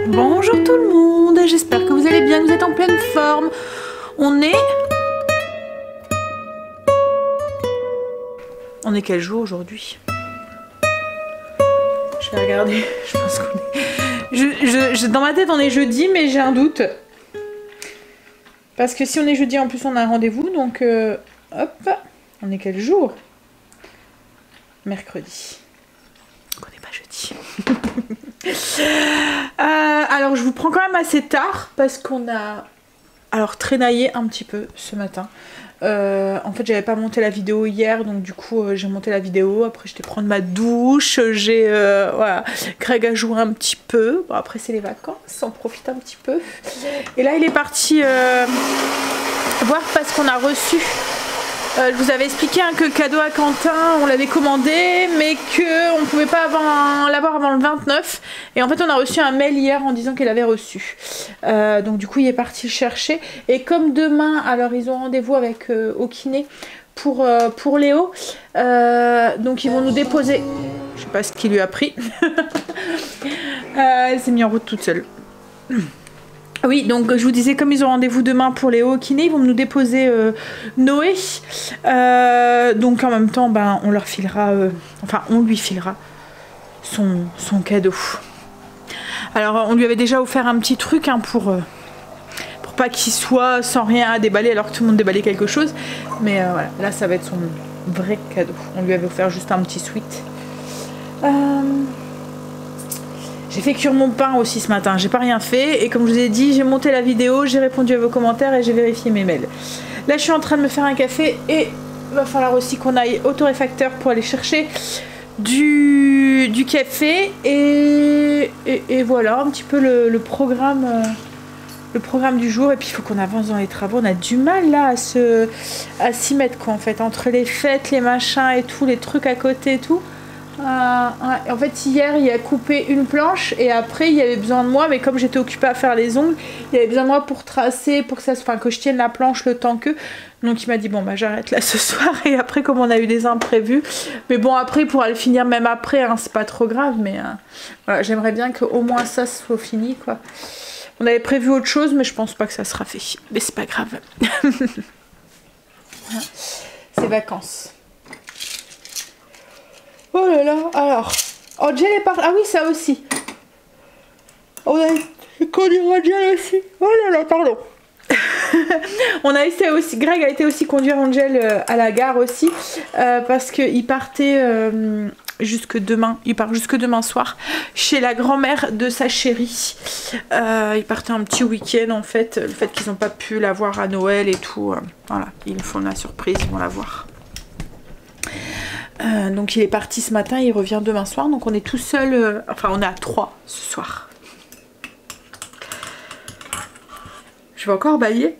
Bonjour tout le monde, j'espère que vous allez bien, que vous êtes en pleine forme. On est quel jour aujourd'hui? Je vais regarder, je pense qu'on est... dans ma tête on est jeudi, mais j'ai un doute. Parce que si on est jeudi, en plus on a un rendez-vous, donc hop, on est quel jour? Mercredi. Donc on n'est pas jeudi. Alors je vous prends quand même assez tard parce qu'on a traînaillé un petit peu ce matin. En fait j'avais pas monté la vidéo hier, donc du coup j'ai monté la vidéo, après j'étais prendre ma douche, j'ai voilà, Greg a joué un petit peu, bon après c'est les vacances, on profite un petit peu. Et là il est parti voir parce qu'on a reçu, je vous avais expliqué que le cadeau à Quentin on l'avait commandé mais qu'on ne pouvait pas l'avoir avant le 29, et en fait on a reçu un mail hier en disant qu'elle avait reçu, donc du coup il est parti le chercher. Et comme demain, alors ils ont rendez-vous avec au kiné pour Léo, donc ils vont nous déposer, je sais pas ce qu'il lui a pris. Elle s'est mise en route toute seule. Oui, donc je vous disais, comme ils ont rendez-vous demain pour Léo au kiné, ils vont nous déposer Noé. Donc en même temps, ben, on leur filera, enfin on lui filera son cadeau. Alors on lui avait déjà offert un petit truc pour pas qu'il soit sans rien à déballer alors que tout le monde déballait quelque chose. Mais voilà, là ça va être son vrai cadeau. On lui avait offert juste un petit sweat. J'ai fait cuire mon pain aussi ce matin, j'ai pas rien fait, et comme je vous ai dit, j'ai monté la vidéo, j'ai répondu à vos commentaires et j'ai vérifié mes mails. Là je suis en train de me faire un café et il va falloir aussi qu'on aille au torréfacteur pour aller chercher du café, et voilà un petit peu le programme du jour. Et puis il faut qu'on avance dans les travaux, on a du mal là à s'y mettre quoi, en fait, entre les fêtes, les machins et tout, les trucs à côté et tout. En fait hier il a coupé une planche et après il y avait besoin de moi, mais comme j'étais occupée à faire les ongles, il y avait besoin de moi pour tracer, pour que ça, enfin, que je tienne la planche le temps que, donc il m'a dit bon bah j'arrête là ce soir. Et après comme on a eu des imprévus, mais bon après il pourra le finir même après, hein, c'est pas trop grave, mais voilà, j'aimerais bien qu'au moins ça soit fini quoi. On avait prévu autre chose mais je pense pas que ça sera fait, mais c'est pas grave. C'est vacances. Oh là là, alors, Angel est parti. Ah oui, ça aussi. On a conduit Angel aussi. Oh là là, pardon. On a été aussi, Greg a été aussi conduire Angel à la gare aussi, parce qu'il partait jusque demain. Il part jusque demain soir chez la grand-mère de sa chérie. Il partait un petit week-end en fait. Le fait qu'ils n'ont pas pu la voir à Noël et tout, voilà, ils font la surprise, ils vont la voir. Donc il est parti ce matin, il revient demain soir, donc on est tout seul, enfin on est à 3 ce soir. Je vais encore bailler.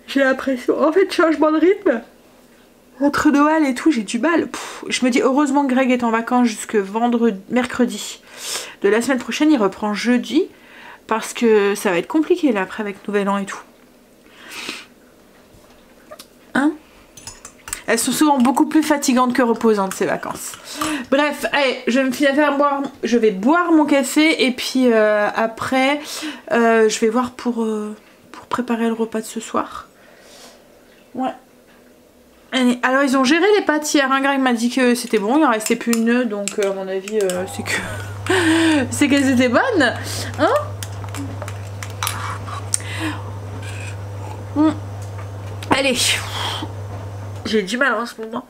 J'ai l'impression, en fait, changement de rythme entre Noël et tout, j'ai du mal. Je me dis heureusement que Greg est en vacances jusque mercredi de la semaine prochaine, il reprend jeudi, parce que ça va être compliqué là après avec Nouvel An et tout. Hein? Elles sont souvent beaucoup plus fatigantes que reposantes ces vacances. Bref, allez, je vais boire mon café, et puis après je vais voir pour préparer le repas de ce soir. Ouais. Allez, alors ils ont géré les pâtes hier, hein. Greg m'a dit que c'était bon, il en restait plus une, donc à mon avis c'est qu'elles étaient bonnes, hein. Allez. J'ai du mal en ce moment.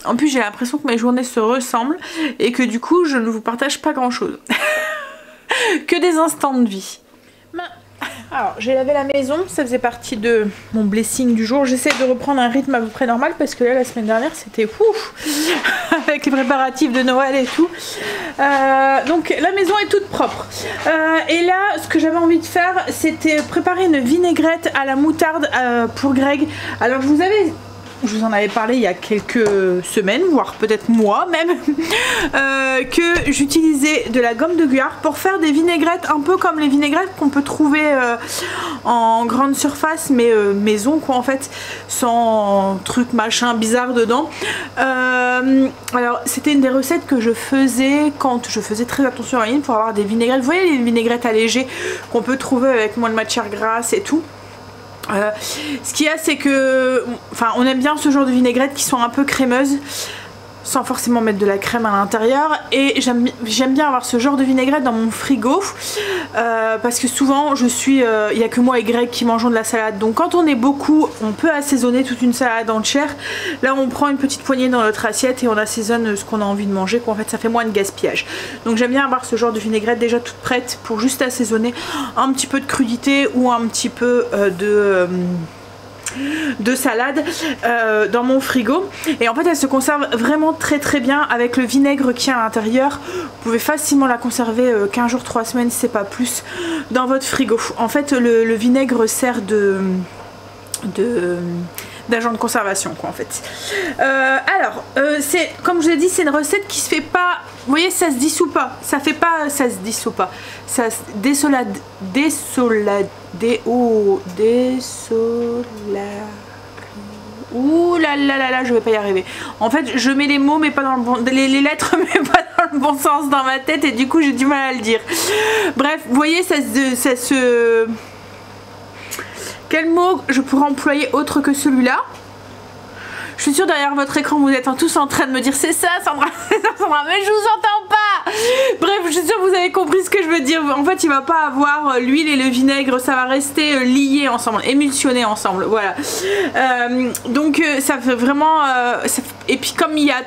En plus j'ai l'impression que mes journées se ressemblent et que du coup je ne vous partage pas grand chose. Que des instants de vie. Alors j'ai lavé la maison, ça faisait partie de mon blessing du jour. J'essaie de reprendre un rythme à peu près normal parce que là la semaine dernière c'était ouf avec les préparatifs de Noël et tout. Donc la maison est toute propre. Et là ce que j'avais envie de faire c'était préparer une vinaigrette à la moutarde pour Greg. Alors je vous avais je vous en avais parlé il y a quelques semaines, voire peut-être mois même, que j'utilisais de la gomme de Guar pour faire des vinaigrettes un peu comme les vinaigrettes qu'on peut trouver en grande surface, mais maison quoi en fait, sans truc machin bizarre dedans. Alors c'était une des recettes que je faisais quand je faisais très attention à la ligne pour avoir des vinaigrettes. Vous voyez les vinaigrettes allégées qu'on peut trouver avec moins de matière grasse et tout. Ce qu'il y a c'est que enfin on aime bien ce genre de vinaigrettes qui sont un peu crémeuses sans forcément mettre de la crème à l'intérieur, et j'aime bien avoir ce genre de vinaigrette dans mon frigo parce que souvent il n'y a que moi et Greg qui mangeons de la salade, donc quand on est beaucoup on peut assaisonner toute une salade entière. Là on prend une petite poignée dans notre assiette et on assaisonne ce qu'on a envie de manger quoi. En fait ça fait moins de gaspillage, donc j'aime bien avoir ce genre de vinaigrette déjà toute prête pour juste assaisonner un petit peu de crudité ou un petit peu de salade dans mon frigo. Et en fait elle se conserve vraiment très très bien avec le vinaigre qui est à l'intérieur. Vous pouvez facilement la conserver 15 jours, 3 semaines si c'est pas plus dans votre frigo. En fait le vinaigre sert d'agent de conservation quoi en fait. Alors c'est comme je l'ai dit, c'est une recette qui se fait pas, vous voyez ça se dissout pas, ça fait pas, ça se dissout pas, ça se ouh là là là là, je vais pas y arriver. En fait je mets les mots mais pas dans le bon, les lettres mais pas dans le bon sens dans ma tête et du coup j'ai du mal à le dire. Bref, vous voyez ça se... Quel mot je pourrais employer autre que celui-là? Je suis sûre derrière votre écran vous êtes tous en train de me dire c'est ça Sandra, c'est ça Sandra, mais je vous entends pas. Bref, je suis sûre que vous avez compris ce que je veux dire. En fait il va pas avoir l'huile et le vinaigre, ça va rester lié ensemble, émulsionné ensemble, voilà. Donc ça fait vraiment et puis comme il y a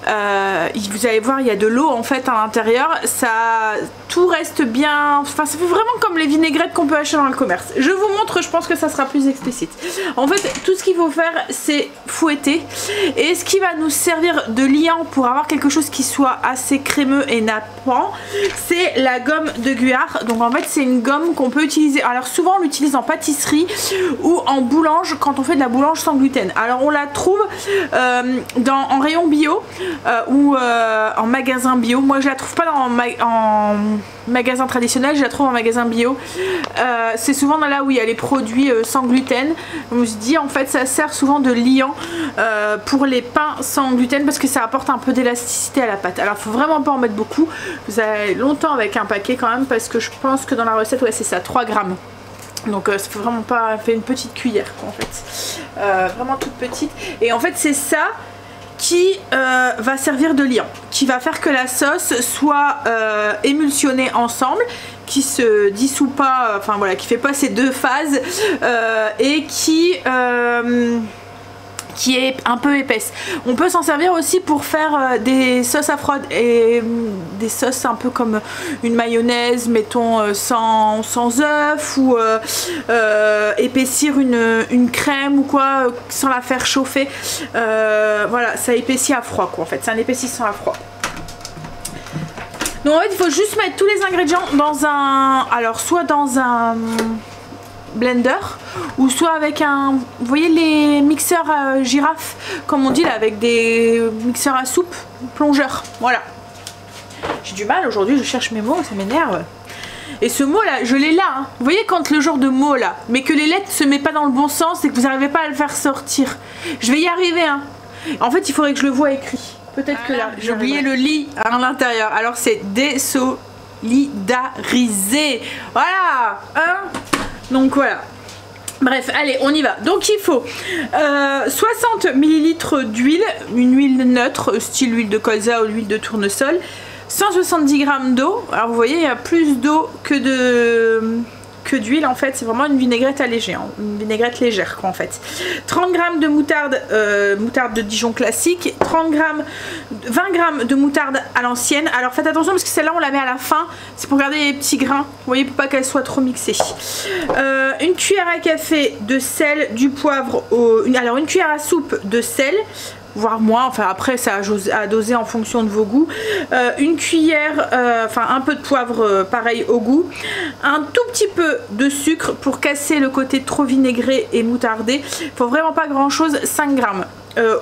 vous allez voir il y a de l'eau en fait à l'intérieur, ça tout reste bien, enfin ça fait vraiment comme les vinaigrettes qu'on peut acheter dans le commerce. Je vous montre, je pense que ça sera plus explicite. En fait tout ce qu'il faut faire c'est fouetter, et ce qui va nous servir de liant pour avoir quelque chose qui soit assez crémeux et nappant, c'est la gomme de Guar. Donc en fait c'est une gomme qu'on peut utiliser, alors souvent on l'utilise en pâtisserie ou en boulange quand on fait de la boulange sans gluten. Alors on la trouve en rayon bio ou en magasin bio. Moi je la trouve pas en magasin traditionnel, je la trouve en magasin bio. C'est souvent là où il y a les produits sans gluten. On me dit en fait ça sert souvent de liant pour les pains sans gluten parce que ça apporte un peu d'élasticité à la pâte. Alors faut vraiment pas en mettre beaucoup, vous avez longtemps avec un paquet quand même, parce que je pense que dans la recette ouais c'est ça, 3 grammes. Donc ça fait vraiment pas, fait une petite cuillère quoi, en fait, vraiment toute petite. Et en fait c'est ça qui va servir de liant, qui va faire que la sauce soit émulsionnée ensemble, qui se dissout pas, enfin voilà, qui fait pas ces deux phases et qui est un peu épaisse. On peut s'en servir aussi pour faire des sauces à froid et des sauces un peu comme une mayonnaise, mettons sans œuf, ou épaissir une crème ou quoi sans la faire chauffer. Voilà, ça épaissit à froid quoi en fait, c'est un épaississant à froid. Donc en fait il faut juste mettre tous les ingrédients dans un, alors soit dans un blender ou soit avec un, vous voyez les mixeurs à girafe comme on dit là, avec des mixeurs à soupe, plongeurs, voilà. J'ai du mal aujourd'hui, je cherche mes mots, ça m'énerve. Et ce mot là, je l'ai là, hein. Vous voyez quand le genre de mot là, mais que les lettres se mettent pas dans le bon sens et que vous n'arrivez pas à le faire sortir. Je vais y arriver hein. En fait il faudrait que je le voie écrit. Peut-être que là, j'ai oublié le lit à l'intérieur. Alors c'est désolidarisé. Voilà hein. Donc voilà. Bref, allez, on y va. Donc il faut 60 ml d'huile, une huile neutre, style huile de colza ou huile de tournesol, 170 g d'eau. Alors vous voyez, il y a plus d'eau que d'huile en fait, c'est vraiment une vinaigrette allégée, hein. Une vinaigrette légère quoi en fait. 30 g de moutarde, moutarde de Dijon classique, 20 g de moutarde à l'ancienne. Alors faites attention parce que celle-là on la met à la fin, c'est pour garder les petits grains, vous voyez, pour pas qu'elle soit trop mixée. Une cuillère à café de sel, du poivre, alors une cuillère à soupe de sel, voire moins, enfin après c'est à doser en fonction de vos goûts. Une cuillère, enfin un peu de poivre pareil au goût, un tout petit peu de sucre pour casser le côté trop vinaigré et moutardé. Il faut vraiment pas grand chose, 5 grammes.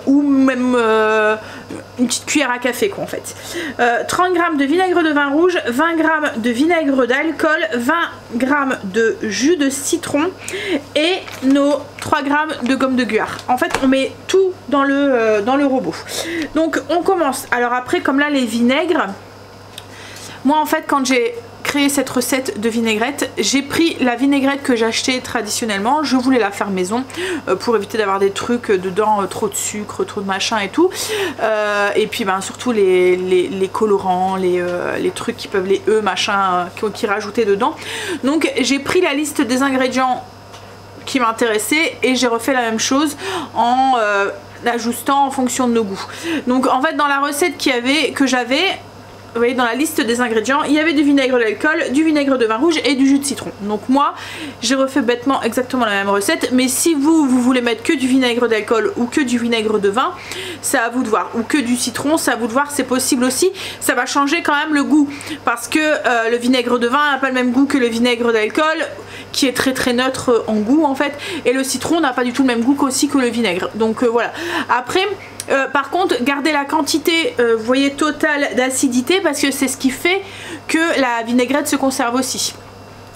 Ou même une petite cuillère à café quoi en fait. 30 g de vinaigre de vin rouge, 20 g de vinaigre d'alcool, 20 g de jus de citron et nos 3 g de gomme de guar. En fait on met tout dans le robot. Donc on commence. Alors après comme là les vinaigres, moi en fait quand j'ai créé cette recette de vinaigrette, j'ai pris la vinaigrette que j'achetais traditionnellement, je voulais la faire maison pour éviter d'avoir des trucs dedans, trop de sucre, trop de machin et tout, et puis ben, surtout les colorants, les trucs qui peuvent, les machin qui rajoutaient dedans. Donc j'ai pris la liste des ingrédients qui m'intéressaient et j'ai refait la même chose en ajustant en fonction de nos goûts. Donc en fait dans la recette que j'avais, vous voyez dans la liste des ingrédients, il y avait du vinaigre d'alcool, du vinaigre de vin rouge et du jus de citron. Donc moi, j'ai refait bêtement exactement la même recette. Mais si vous voulez mettre que du vinaigre d'alcool ou que du vinaigre de vin, c'est à vous de voir. Ou que du citron, c'est à vous de voir, c'est possible aussi. Ça va changer quand même le goût. Parce que le vinaigre de vin n'a pas le même goût que le vinaigre d'alcool, qui est très neutre en goût en fait. Et le citron n'a pas du tout le même goût aussi que le vinaigre. Donc voilà. Après... par contre gardez la quantité vous voyez totale d'acidité parce que c'est ce qui fait que la vinaigrette se conserve aussi.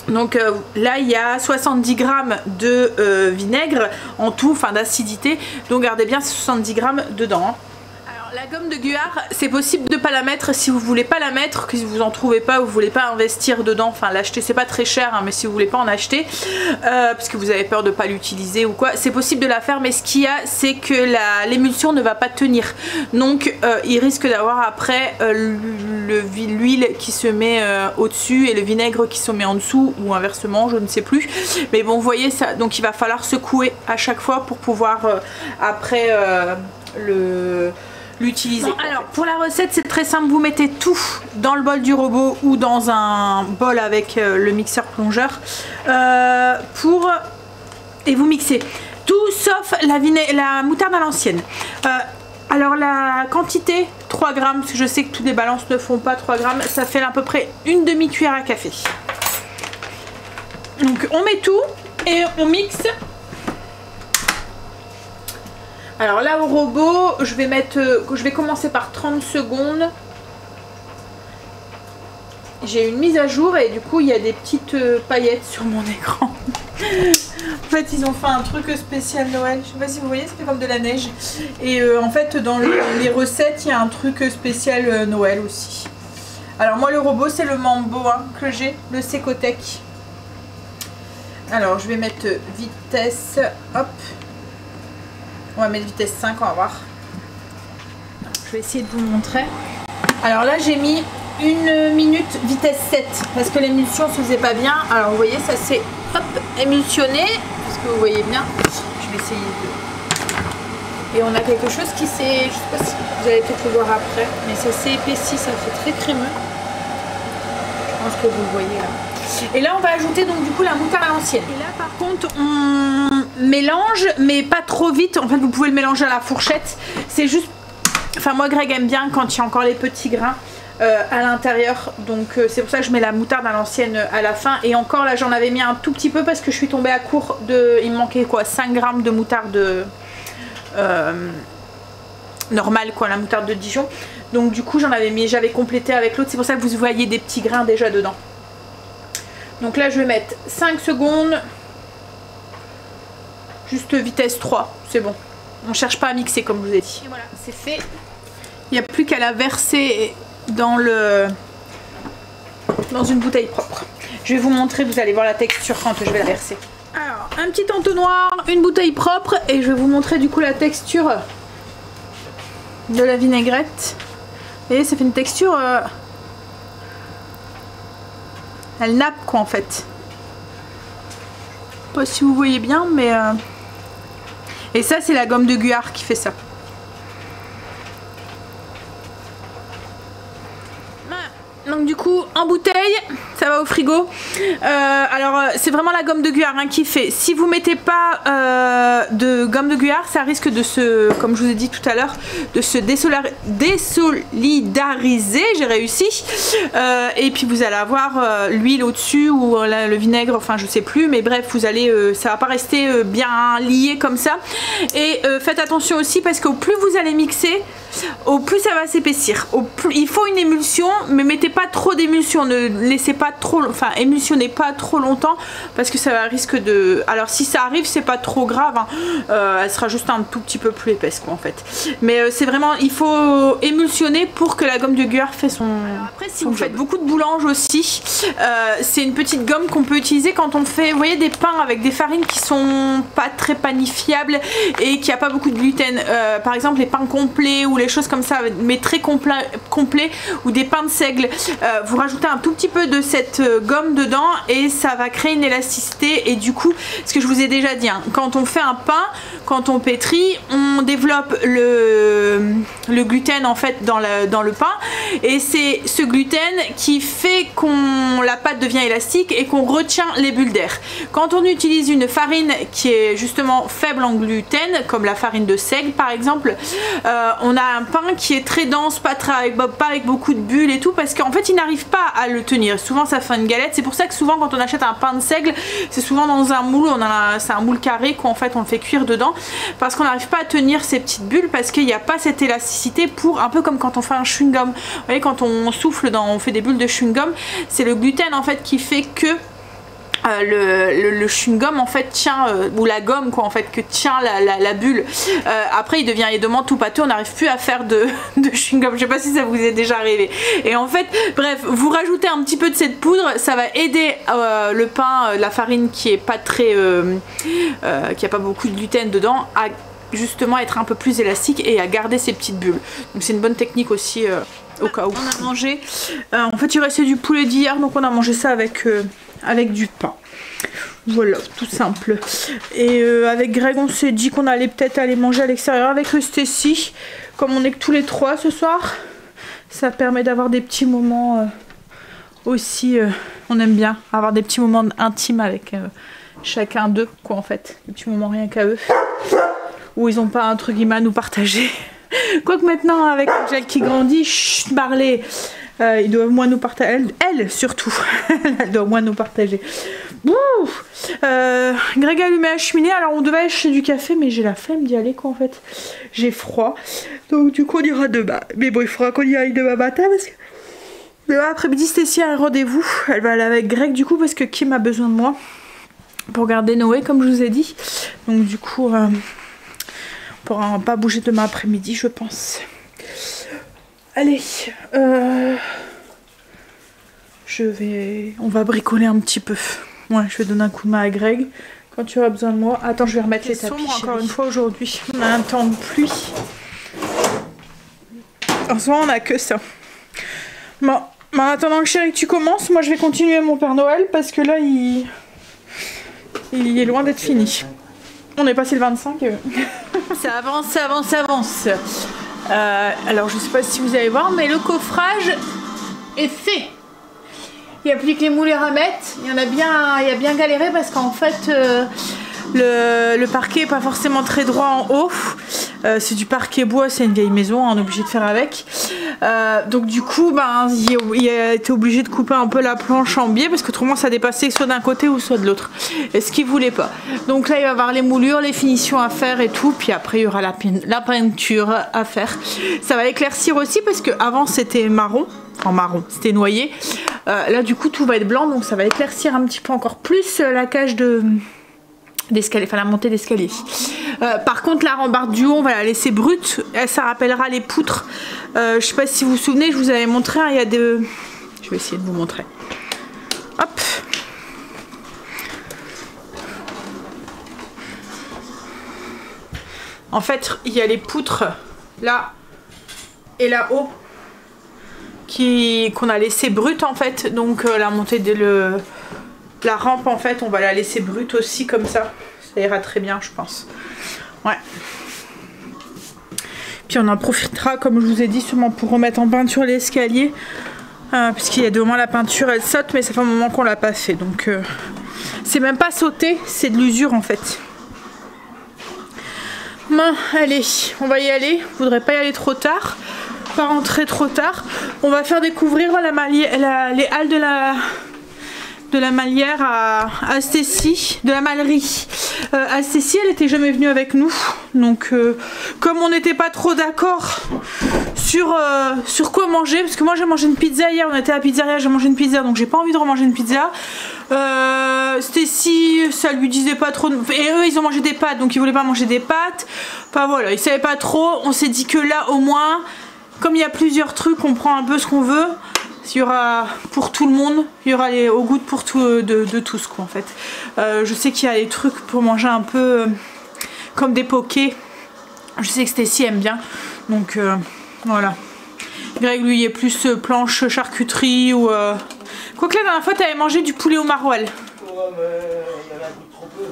Donc là il y a 70 g de vinaigre en tout, enfin d'acidité, donc gardez bien ces 70 g dedans hein. La gomme de guar, c'est possible de pas la mettre si vous voulez pas la mettre, que si vous en trouvez pas ou vous voulez pas investir dedans, enfin l'acheter, c'est pas très cher hein, mais si vous voulez pas en acheter parce que vous avez peur de pas l'utiliser ou quoi, c'est possible de la faire, mais ce qu'il y a c'est que l'émulsion ne va pas tenir, donc il risque d'avoir après l'huile qui se met au dessus et le vinaigre qui se met en dessous ou inversement, je ne sais plus, mais bon vous voyez ça, donc il va falloir secouer à chaque fois pour pouvoir après l'utiliser. Bon, alors pour la recette c'est très simple, vous mettez tout dans le bol du robot ou dans un bol avec le mixeur plongeur et vous mixez tout sauf la moutarde à l'ancienne. Alors la quantité 3 g, parce que je sais que toutes les balances ne font pas 3 g, ça fait à peu près une demi-cuillère à café. Donc on met tout et on mixe. Alors là au robot, je vais commencer par 30 secondes. J'ai une mise à jour et du coup il y a des petites paillettes sur mon écran. En fait ils ont fait un truc spécial Noël, je sais pas si vous voyez, ça fait comme de la neige. Et en fait dans les recettes il y a un truc spécial Noël aussi. Alors moi le robot c'est le Mambo hein, que j'ai, le Secotec. Alors je vais mettre vitesse, hop. On va mettre vitesse 5, on va voir. Je vais essayer de vous montrer. Alors là j'ai mis 1 minute vitesse 7 parce que l'émulsion se faisait pas bien. Alors vous voyez ça s'est émulsionné, parce que vous voyez bien. Je vais essayer de... Et on a quelque chose qui s'est... Je sais pas si vous allez peut-être le voir après, mais ça s'est épaissi, ça fait très crémeux. Je pense que vous le voyez là. Et là on va ajouter donc du coup la moutarde à l'ancienne. Et là par contre on mélange mais pas trop vite. En fait vous pouvez le mélanger à la fourchette. C'est juste... Enfin moi Greg aime bien quand il y a encore les petits grains à l'intérieur. Donc c'est pour ça que je mets la moutarde à l'ancienne à la fin. Et encore là j'en avais mis un tout petit peu parce que je suis tombée à court de... Il me manquait quoi, 5 g de moutarde normale quoi, la moutarde de Dijon. Donc du coup j'avais complété avec l'autre. C'est pour ça que vous voyez des petits grains déjà dedans. Donc là je vais mettre 5 secondes, juste vitesse 3, c'est bon. On ne cherche pas à mixer comme je vous ai dit. Et voilà, c'est fait. Il n'y a plus qu'à la verser dans une bouteille propre. Je vais vous montrer, vous allez voir la texture quand je vais la verser. Alors, un petit entonnoir, une bouteille propre et je vais vous montrer du coup la texture de la vinaigrette. Vous voyez, ça fait une texture... Elle nappe quoi en fait. Je sais pas si vous voyez bien mais... Et ça c'est la gomme de guar qui fait ça. Donc du coup en bouteille, Ça va au frigo. Alors c'est vraiment la gomme de Guar hein, qui fait. Si vous mettez pas de gomme de Guar, ça risque de se, comme je vous ai dit tout à l'heure, de se désolidariser. J'ai réussi. Et puis vous allez avoir l'huile au-dessus ou le vinaigre, enfin je sais plus, mais bref, vous allez, ça va pas rester bien lié comme ça. Et faites attention aussi parce qu'au plus vous allez mixer, au plus ça va s'épaissir. Il faut une émulsion, mais mettez pas trop d'émulsion, ne laissez pas trop, enfin émulsionnez pas trop longtemps parce que ça va risque de. Alors si ça arrive, c'est pas trop grave, hein. Elle sera juste un tout petit peu plus épaisse quoi en fait. Mais c'est vraiment, il faut émulsionner pour que la gomme de Guar fait son. Après, si vous faites beaucoup de boulange aussi, c'est une petite gomme qu'on peut utiliser quand on fait, vous voyez, des pains avec des farines qui sont pas très panifiables et qui a pas beaucoup de gluten. Par exemple, les pains complets ou les choses comme ça, mais très complets ou des pains de seigle. Vous rajoutez un tout petit peu de cette gomme dedans et ça va créer une élasticité. Et du coup, ce que je vous ai déjà dit, hein, quand on fait un pain, quand on pétrit, on développe le gluten en fait dans le pain et c'est ce gluten qui fait qu'on la pâte devient élastique et qu'on retient les bulles d'air. Quand on utilise une farine qui est justement faible en gluten, comme la farine de seigle par exemple, on a un pain qui est très dense, pas avec beaucoup de bulles et tout, parce qu'en fait il n'arrive pas à le tenir. Souvent ça fait une galette. C'est pour ça que souvent quand on achète un pain de seigle, c'est souvent dans un moule, c'est un moule carré qu'en fait on le fait cuire dedans, parce qu'on n'arrive pas à tenir ces petites bulles parce qu'il n'y a pas cette élasticité pour, un peu comme quand on fait un chewing-gum. Vous voyez, quand on souffle on fait des bulles de chewing-gum, c'est le gluten en fait qui fait que le chewing-gum en fait tient, ou la gomme quoi en fait, que tient la bulle. Après il devient tout pâteux, on n'arrive plus à faire de chewing-gum. Je sais pas si ça vous est déjà arrivé. Et en fait, bref, vous rajoutez un petit peu de cette poudre, ça va aider le pain, la farine qui est pas très, qui a pas beaucoup de gluten dedans, à justement être un peu plus élastique et à garder ces petites bulles. Donc c'est une bonne technique aussi au cas où. On a mangé, en fait il restait du poulet d'hier, donc on a mangé ça avec du pain. Voilà, tout simple. Et avec Greg on s'est dit qu'on allait peut-être aller manger à l'extérieur avec Stécie. Comme on est que tous les trois ce soir, ça permet d'avoir des petits moments aussi. On aime bien avoir des petits moments intimes avec chacun d'eux quoi en fait. Des petits moments rien qu'à eux, où ils n'ont pas un truc à nous partager. Quoique maintenant avec Angel qui grandit, chut, Barley, ils doivent moins nous partager. Elle surtout, elle doit moins nous partager. Greg a allumé la cheminée, alors on devait acheter du café, mais j'ai la flemme d'y aller quoi en fait. J'ai froid, donc du coup on ira demain. Mais bon, il faudra qu'on y aille demain matin parce que demain après-midi Stécie a un rendez-vous. Elle va aller avec Greg du coup parce que Kim a besoin de moi pour garder Noé comme je vous ai dit. Donc du coup on pourra pas bouger demain après-midi je pense. Allez, on va bricoler un petit peu. Ouais, je vais donner un coup de main à Greg quand tu auras besoin de moi. Attends, je vais remettre les tapis. Encore une fois aujourd'hui, on a un temps de pluie. En ce moment, on a que ça. Bon, en attendant que chérie, tu commences, moi je vais continuer mon Père Noël parce que là, il est loin d'être fini. On est passé le 25. Ça avance, ça avance, ça avance. Alors je sais pas si vous allez voir, mais le coffrage est fait. Il n'y a plus que les moulures à mettre. Il y a bien galéré parce qu'en fait le parquet est pas forcément très droit en haut. C'est du parquet bois, c'est une vieille maison, on est obligé de faire avec. Donc du coup, il a été obligé de couper un peu la planche en biais parce qu'autrement ça dépassait soit d'un côté ou soit de l'autre. Et ce qu'il voulait pas. Donc là il va y avoir les moulures, les finitions à faire et tout. Puis après il y aura la peinture à faire. Ça va éclaircir aussi parce que avant c'était marron. En marron, c'était noyé. Là du coup tout va être blanc, donc ça va éclaircir un petit peu encore plus la cage d'escalier, enfin la montée d'escalier. Par contre la rambarde du haut on va la laisser brute, ça rappellera les poutres. Je sais pas si vous vous souvenez, je vous avais montré, hein, il y a des... Je vais essayer de vous montrer. Hop. En fait il y a les poutres là et là-haut qu'on a laissé brute en fait, donc la montée de la rampe en fait on va la laisser brute aussi comme ça ira très bien je pense. Ouais. Puis on en profitera comme je vous ai dit sûrement pour remettre en peinture l'escalier Puisqu'il y a 2 moments la peinture elle saute, mais ça fait un moment qu'on l'a pas fait. Donc c'est même pas sauté, c'est de l'usure en fait. Bon, allez, on va y aller. Je voudrais pas y aller trop tard. Pas rentrer trop tard. On va faire découvrir les halles de la Malière à Stécie, de la Malerie. À Stécie, elle était jamais venue avec nous. Donc, comme on n'était pas trop d'accord sur quoi manger, parce que moi j'ai mangé une pizza hier, on était à la pizzeria, j'ai mangé une pizza, donc j'ai pas envie de remanger une pizza. Stécie, ça lui disait pas trop, et eux ils ont mangé des pâtes, donc ils voulaient pas manger des pâtes. Enfin voilà, ils savaient pas trop. On s'est dit que là au moins, comme il y a plusieurs trucs, on prend un peu ce qu'on veut. Il y aura pour tout le monde, il y aura au goût pour tout, de tous quoi en fait. Je sais qu'il y a des trucs pour manger un peu comme des pokés. Je sais que Stécie aime bien, donc voilà. Greg lui il est plus planche charcuterie ou quoique la dernière fois tu avais mangé du poulet au maroilles. Ouais mais il y avait un goût de trop peu.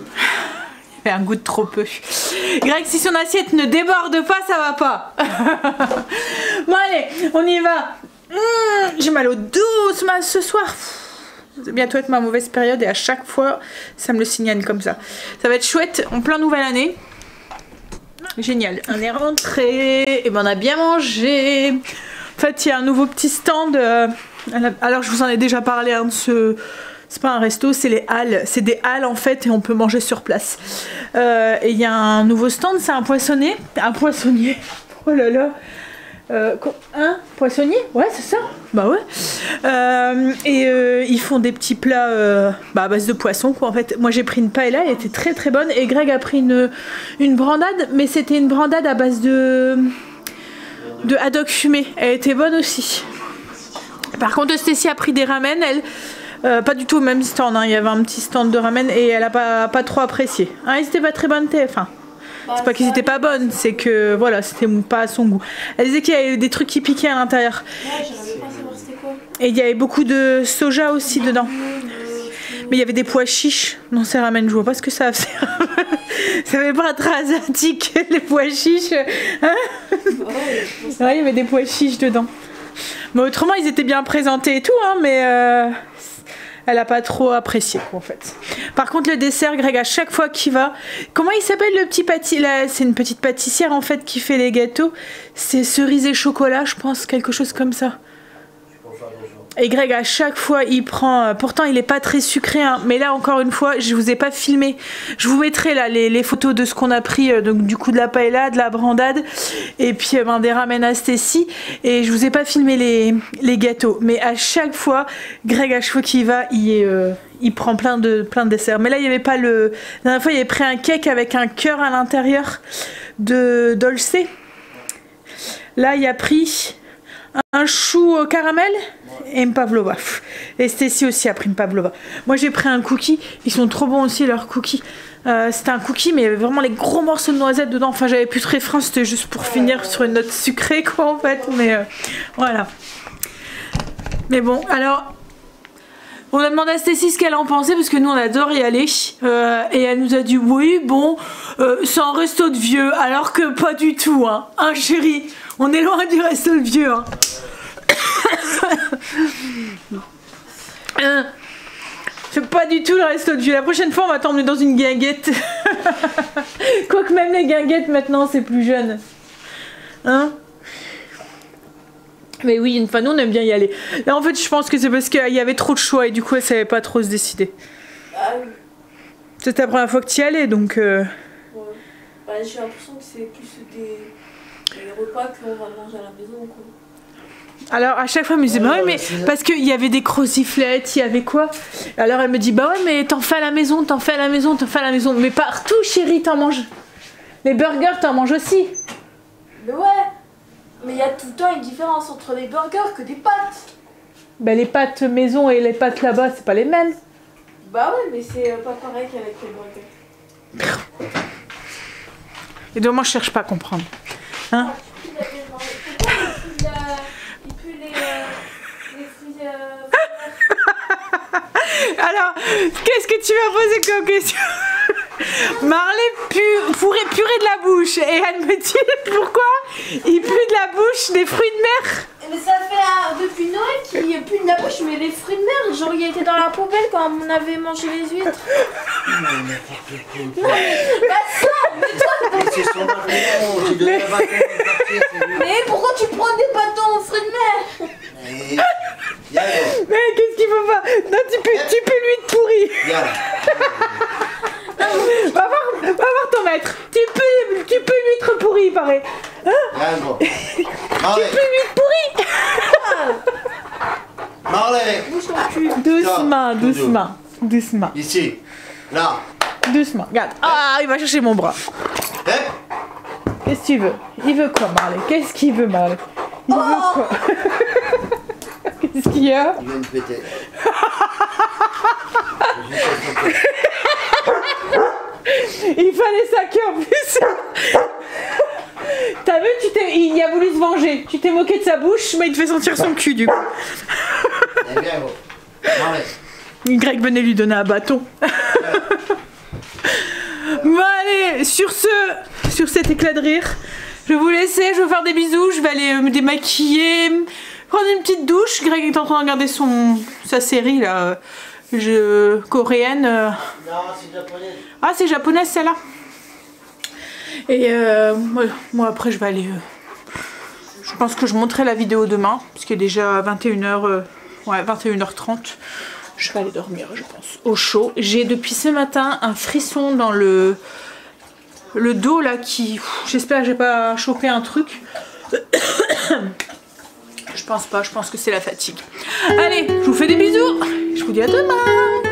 Il y avait un goût de trop peu. Greg, si son assiette ne déborde pas, ça va pas. Bon allez, on y va. J'ai mal au dos ce soir. Ça va bientôt être ma mauvaise période et à chaque fois ça me le signale comme ça. Ça va être chouette en plein nouvelle année. Génial. On est rentré et ben on a bien mangé. En fait il y a un nouveau petit stand. Alors je vous en ai déjà parlé hein, de ce... C'est pas un resto, c'est les halles. C'est des halles en fait et on peut manger sur place. Et il y a un nouveau stand, c'est un poissonnier. Un poissonnier. Oh là là. Un poissonnier, ouais c'est ça, bah ouais. Ils font des petits plats à base de poisson quoi en fait. Moi j'ai pris une paella, elle était très très bonne et Greg a pris une brandade, mais c'était une brandade à base de haddock fumé, elle était bonne aussi. Par contre Stécie a pris des ramen, elle pas du tout au même stand, hein. Il y avait un petit stand de ramen et elle a pas trop apprécié. Hein, ils étaient pas très bonnes, enfin. C'est pas qu'ils étaient pas bonnes, c'est que voilà, c'était pas à son goût. Elle disait qu'il y avait des trucs qui piquaient à l'intérieur. Ouais, j'aimerais pas savoir c'était quoi. Et il y avait beaucoup de soja aussi dedans. Mais il y avait des pois chiches dans ces ramen, je vois pas ce que ça fait. Ça fait pas très asiatique, les pois chiches. Hein ouais, il y avait des pois chiches dedans. Mais autrement, ils étaient bien présentés et tout, hein, mais elle a pas trop apprécié en fait. Par contre le dessert, Greg à chaque fois qu'il va, comment il s'appelle le petit pâtissier? C'est une petite pâtissière en fait qui fait les gâteaux. C'est cerise et chocolat je pense, quelque chose comme ça. Et Greg à chaque fois il prend, pourtant il est pas très sucré hein, mais là encore une fois je vous ai pas filmé. Je vous mettrai là les photos de ce qu'on a pris, donc du coup de la paella, de la brandade et puis des ramen à Stécie. Et je vous ai pas filmé les gâteaux, mais à chaque fois Greg à chaque fois qu'il va il prend plein de desserts. Mais là il y avait pas la dernière fois il avait pris un cake avec un cœur à l'intérieur de Dolce. Là il a pris un chou au caramel et une pavlova. Et Stécie aussi a pris une pavlova. Moi j'ai pris un cookie, ils sont trop bons aussi leurs cookies. C'était un cookie mais il y avait vraiment les gros morceaux de noisettes dedans. Enfin j'avais plus très faim, c'était juste pour finir sur une note sucrée quoi en fait. Mais voilà. Mais bon alors on a demandé à Stécie ce qu'elle en pensait parce que nous on adore y aller. Et elle nous a dit oui bon c'est un resto de vieux alors que pas du tout hein. Hein chérie, on est loin du resto de vieux hein. C'est pas du tout le resto de vieux. La prochaine fois on va t'emmener dans une guinguette. Quoique même les guinguettes maintenant c'est plus jeune. Hein? Mais oui, une fois nous on aime bien y aller. Là en fait je pense que c'est parce qu'il y avait trop de choix et du coup elle savait pas trop se décider. Ah oui. C'était la première fois que tu y allais donc Ouais. Bah, j'ai l'impression que c'est plus des repas qu'on va manger à la maison quoi. Alors à chaque fois elle me disait bah ouais mais parce qu'il y avait des croziflettes, il y avait quoi? Alors elle me dit bah ouais mais t'en fais à la maison, t'en fais à la maison, t'en fais à la maison. Mais partout chérie t'en manges. Les burgers t'en manges aussi. Mais ouais. Mais il y a tout le temps une différence entre les burgers que des pâtes. Bah les pâtes maison et les pâtes là-bas c'est pas les mêmes. Bah ouais mais c'est pas pareil qu'avec les burgers. Et donc moi je cherche pas à comprendre. Hein? Alors, qu'est-ce que tu m'as posé comme question? Marley pourrait purer de la bouche et elle me dit pourquoi il pue de la bouche des fruits de mer. Mais ça fait depuis Noël qu'il pue de la bouche, mais les fruits de mer, genre il était dans la poubelle quand on avait mangé les huîtres. Bah ça, mais toi, C'est son bâton, j'ai donné le bâton de partir, c'est lui. mais pourquoi tu prends des bâtons aux fruits de mer? Mais qu'est-ce qu'il faut pas? Non, tu peux l'huître pourrie. Va voir ton maître. Tu peux l'huître pourrie, il paraît. Hein? Tu peux l'huître pourrie. Marley, Bouge ton cul. Doucement. ici, là. Doucement, regarde. Ah, il va chercher mon bras. Qu'est-ce que tu veux? Il veut quoi, Marley? Qu'est-ce qu'il veut, Marley? Il veut quoi? Qu'est-ce qu'il y a? Il vient de péter. Il fallait ça en plus. T'as vu, il a voulu se venger. Tu t'es moqué de sa bouche, mais il te fait sentir son cul du coup. Eh bien, gros. Marley. Greg venait lui donner un bâton. Bon allez, sur cet éclat de rire, je vais vous laisser, je vais vous faire des bisous, je vais aller me démaquiller, prendre une petite douche. Greg est en train de regarder sa série là, coréenne. Non, c'est japonais. Ah, c'est japonaise celle-là. Et moi après je vais aller... je pense que je monterai la vidéo demain, parce qu'il est déjà 21h, ouais 21h30. Je vais aller dormir, je pense, au chaud. J'ai depuis ce matin un frisson dans le dos là qui... J'espère que j'ai pas chopé un truc. Je pense pas, je pense que c'est la fatigue. Allez, je vous fais des bisous. Je vous dis à demain.